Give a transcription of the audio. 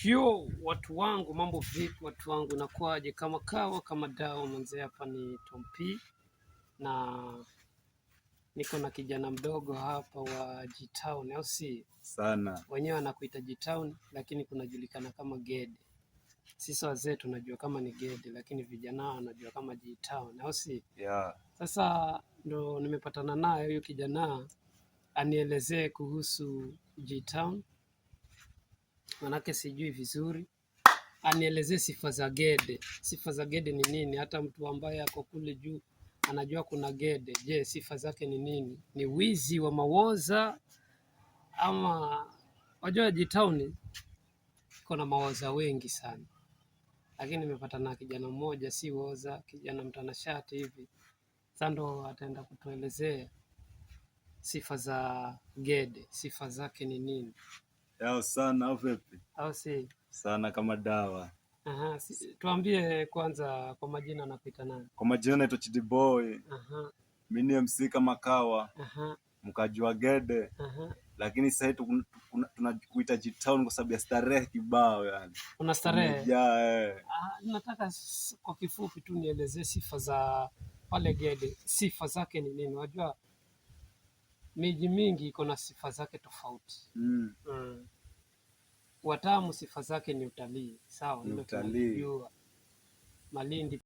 Yo, watu wangu, mambo vipi watu wangu, inakuwaje? Kama kawa kama dawa manze, hapa ni Tom P na niko na kijana mdogo hapa wa G-Town, au si? Sana. Wenyewe anakuita G-Town lakini kunajulikana kama Gede. Sisi wazee tunajua kama ni Gede, lakini vijana wanajua kama G-Town, au si? Yeah. Sasa ndo nimepatana naye huyo kijana anielezee kuhusu G-Town, manake sijui vizuri. Anielezee sifa za Gede. Sifa za Gede ni nini? Hata mtu ambaye ako kule juu anajua kuna Gede. Je, sifa zake ni nini? Ni wizi wa mawoza ama wajua G-Town kuna mawoza wengi sana, lakini nimepata na kijana mmoja si woza, kijana mtanashati hivi. Sasa ndo ataenda kutuelezea sifa za Gede, sifa zake ni nini. Yao sana au vipi? Au si? Sana kama dawa. Aha, tuambie kwanza kwa majina nakuita nani? Kwa majina naitwa Chidi Boy. Aha. Mimi ni MC kama kawa. Aha. Mkajua Gede. Aha. Lakini sasa tunakuita G-Town kwa sababu ya starehe kibao yani. Una starehe? Yeah. Nataka kwa kifupi tu nielezee sifa za pale Gede. Sifa zake ni nini? Unajua miji mingi iko na sifa zake tofauti. Watamu sifa zake ni utalii. Sawa, Utalii. Malindi